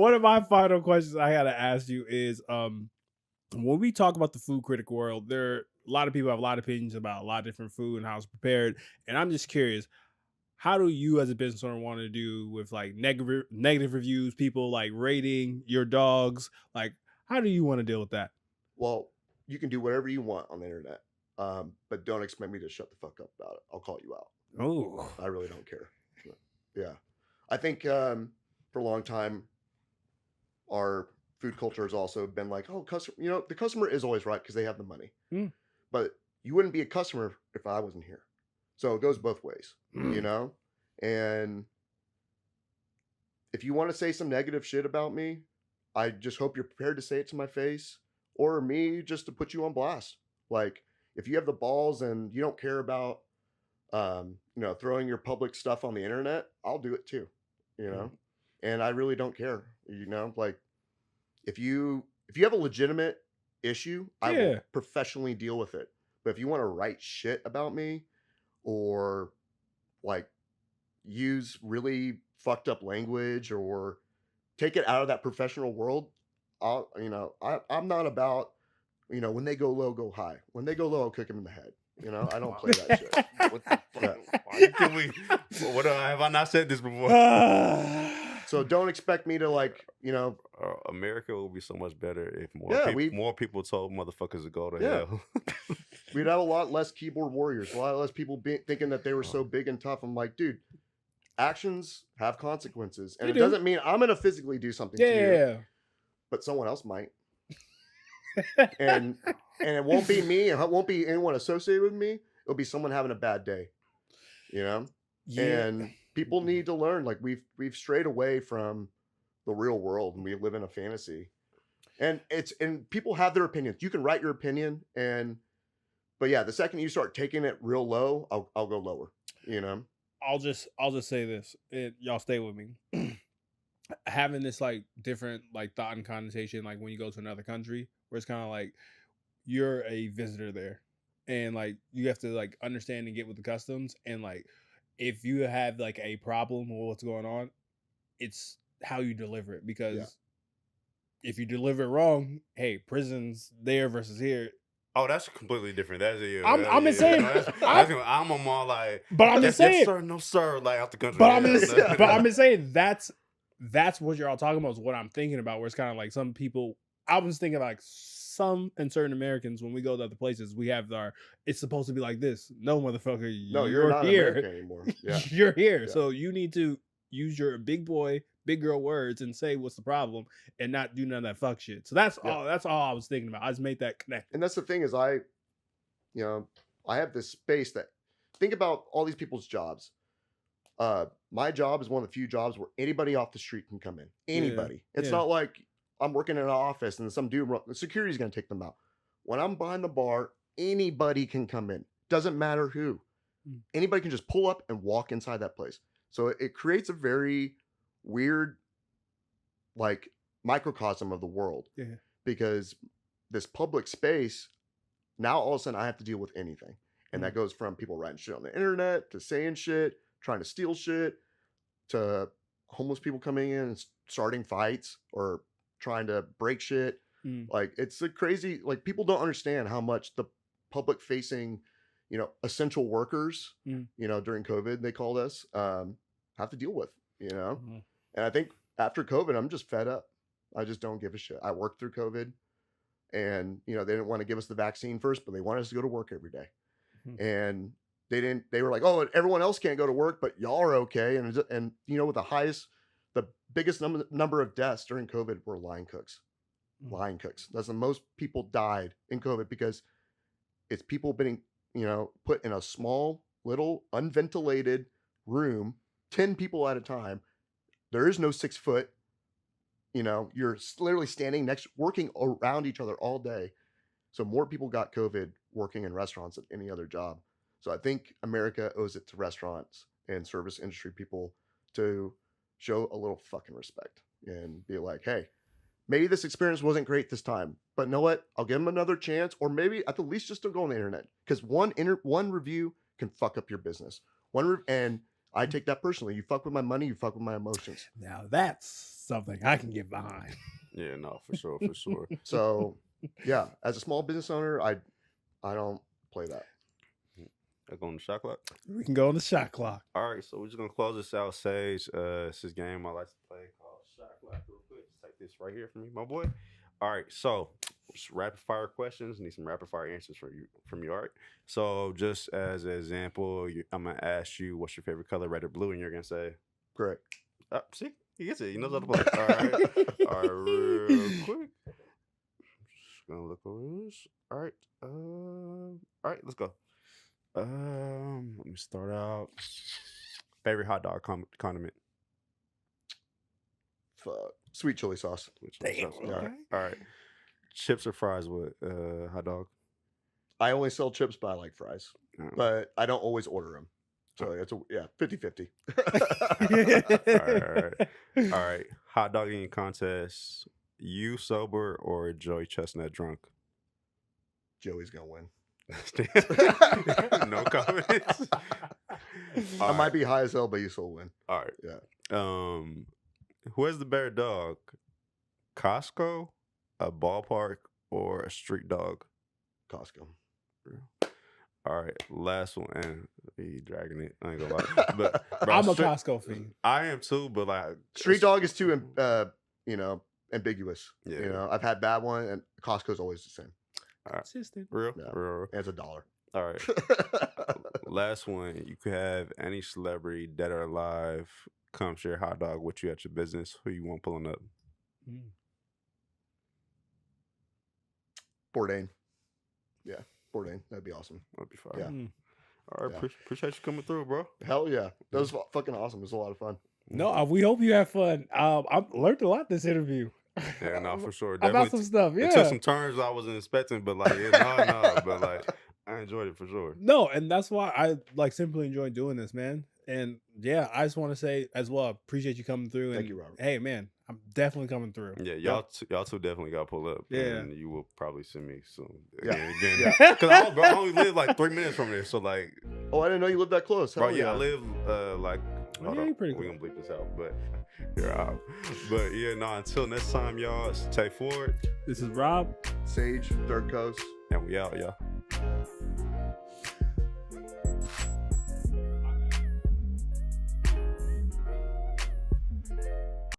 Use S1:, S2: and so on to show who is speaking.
S1: one of my final questions I gotta ask you is when we talk about the food critic world, there a lot of people have a lot of opinions about a lot of different food and how it's prepared. And I'm just curious, how do you as a business owner want to do with like negative reviews, people like rating your dogs? Like, how do you want to deal with that?
S2: Well, you can do whatever you want on the internet, but don't expect me to shut the fuck up about it. I'll call you out.
S1: Oh,
S2: I really don't care. But, yeah, I think for a long time our food culture has also been like, oh, customer, the customer is always right because they have the money.
S1: mm,
S2: But you wouldn't be a customer if I wasn't here. So it goes both ways, you
S1: mm.
S2: know? And if you want to say some negative shit about me, I just hope you're prepared to say it to my face or me just to put you on blast. Like, if you have the balls and you don't care about, throwing your public stuff on the internet, I'll do it too, you know?
S1: Mm.
S2: And I really don't care, like if you have a legitimate issue, I will
S1: Yeah.
S2: professionally deal with it. But if you want to write shit about me or like use really fucked up language or take it out of that professional world, I'm not about, when they go low, go high. When they go low, I'll kick them in the head. I don't
S3: Wow.
S2: play that shit.
S3: What the fuck?
S2: Yeah.
S3: Why can we? What have I not said this before?
S2: So don't expect me to
S3: America would be so much better if
S2: yeah,
S3: more people told motherfuckers to go to
S2: yeah,
S3: hell.
S2: we'd have a lot less keyboard warriors, a lot less people thinking that they were so big and tough. I'm like, dude, actions have consequences, and
S1: They
S2: it
S1: do.
S2: doesn't mean I'm gonna physically do something to you,
S1: Yeah.
S2: but someone else might, and it won't be me, and it won't be anyone associated with me. It'll be someone having a bad day, you know.
S1: Yeah.
S2: And people need to learn. Like we've strayed away from the real world, and we live in a fantasy. And people have their opinions. You can write your opinion, but yeah, the second you start taking it real low, I'll go lower. You know.
S1: I'll just say this. Y'all stay with me. Having this like different like thought and connotation, like when you go to another country, where it's kind of like you're a visitor there, and like you have to like understand and get with the customs, and like if you have like a problem with what's going on, it's how you deliver it
S2: Yeah.
S1: because if you deliver it wrong, hey, prisons there versus here.
S3: Oh, that's completely different. That's yeah,
S1: I'm just
S3: yeah.
S1: saying,
S3: No, I'm a more like
S1: but I'm just
S3: yes,
S1: saying,
S3: sir, no sir, like out the country.
S1: but I'm
S3: Yeah,
S1: just,
S2: Yeah.
S1: but I'm just saying that's what you're all talking about is what I'm thinking about. Where it's kind of like some people. I was thinking like some and certain Americans when we go to other places, we have our. It's supposed to be like this. No, motherfucker,
S2: No, you're
S1: you're
S2: not
S1: here.
S2: American anymore. Yeah.
S1: You're here,
S2: Yeah.
S1: so you need to use your big boy, big girl words and say what's the problem and not do none of that fuck shit. So that's
S2: Yeah.
S1: all. That's all I was thinking about. I just made that connect.
S2: And that's the thing is you know, I have this space that think about all these people's jobs. My job is one of the few jobs where anybody off the street can come in.
S1: Yeah,
S2: Anybody. It's
S1: yeah.
S2: not like I'm working in an office and some dude, the security's going to take them out. When I'm behind the bar, anybody can come in. Doesn't matter who.
S1: Mm.
S2: Anybody can just pull up and walk inside that place. So it creates a very weird, like, microcosm of the world
S1: Yeah.
S2: because this public space, now all of a sudden I have to deal with anything. And that goes from people writing shit on the internet to saying shit, trying to steal shit, to homeless people coming in and starting fights or trying to break shit.
S1: Mm.
S2: Like it's a crazy, like people don't understand how much the public facing, essential workers,
S1: Mm.
S2: During COVID, they called us, have to deal with,
S1: Mhm.
S2: and I think after COVID, I'm just fed up. I just don't give a shit. I worked through COVID and, they didn't want to give us the vaccine first, but they wanted us to go to work every day.
S1: Mhm.
S2: And they were like, oh, everyone else can't go to work, but y'all are okay. And with the biggest number of deaths during COVID were line cooks.
S1: Mm.
S2: Line cooks. That's the most people died in COVID because it's people being, put in a small, little, unventilated room, 10 people at a time. There is no 6 foot. You're literally standing working around each other all day. So more people got COVID working in restaurants than any other job. So I think America owes it to restaurants and service industry people to show a little fucking respect and be like, hey, maybe this experience wasn't great this time, but know what? I'll give them another chance, or maybe at the least just don't go on the internet because one review can fuck up your business. And I take that personally. You fuck with my money, you fuck with my emotions.
S1: Now that's something I can get behind.
S3: Yeah, no, for sure, for sure.
S2: So yeah, as a small business owner, I don't play that.
S3: Go on the shot clock.
S1: We can go on the shot clock.
S3: All right, so we're just gonna close this out, Sage. It's this game I like to play called Shot Clock. Real quick, just take this right here from me, my boy. All right, so just rapid fire questions. Need some rapid fire answers from you. All right. So just as an example, I'm gonna ask you, what's your favorite color, red or blue, and you're gonna say,
S2: Correct.
S3: see, he gets it. He knows how to play. All right, all right, real quick. Just gonna look over this. All right, all right, let's go. Let me start out. Favorite hot dog condiment.
S2: Fuck. Sweet chili sauce.
S1: Damn,
S3: All right.
S1: okay.
S3: All right. Chips or fries with hot dog?
S2: I only sell chips, but I like fries.
S3: Oh.
S2: But I don't always order them. So it's 50-50.
S3: All right. Hot dog eating contest. You sober or Joey Chestnut drunk?
S2: Joey's gonna win.
S3: No comments.
S2: I might be high as hell, but you still win.
S3: All right.
S2: Yeah.
S3: Who has the better dog? Costco, a ballpark, or a street dog?
S2: Costco.
S3: All right, last one. And he dragging it. I ain't gonna lie, but bro,
S1: I'm a Costco fiend.
S3: I am too, but like
S2: Street dog is too ambiguous.
S3: Yeah.
S2: You know, I've had bad one, and Costco's always the same.
S1: Consistent.
S3: real,
S2: Yeah.
S3: real.
S2: And it's $1.
S3: All right, last one. You could have any celebrity, dead or alive, come share a hot dog with you at your business. Who you want pulling up?
S2: Bourdain. Yeah, Bourdain. That'd be awesome.
S3: That'd be fine.
S2: Yeah.
S3: All right,
S2: Yeah.
S3: Appreciate you coming through, bro.
S2: Hell yeah. That was fucking awesome. It was a lot of fun.
S1: No, we hope you have fun. I learned a lot this interview.
S3: Yeah, no, for sure.
S1: About some stuff.
S3: It took
S1: Yeah.
S3: some turns I wasn't expecting, but like, no, but like, I enjoyed it for sure.
S1: No, and that's why I like simply enjoy doing this, man. And yeah, I just want to say as well, I appreciate you coming through.
S2: Thank
S1: And
S2: you, Robert.
S1: hey, man, I'm definitely coming through.
S3: Yeah, y'all two definitely got to pull up.
S1: Yeah.
S3: And you will probably see me soon.
S2: Yeah.
S3: Again.
S1: Yeah.
S3: Because I only live like 3 minutes from there. So like,
S2: Oh, I didn't know you lived that close. Hell
S3: bro, yeah, I live like,
S1: Oh,
S3: hold
S1: yeah,
S3: up,
S1: you're pretty
S3: we
S1: cool.
S3: going to bleep this out, but you're out. But yeah, no, until next time, y'all, stay forward.
S1: This is Rob.
S2: Sage, Third Coast.
S3: And we out, y'all.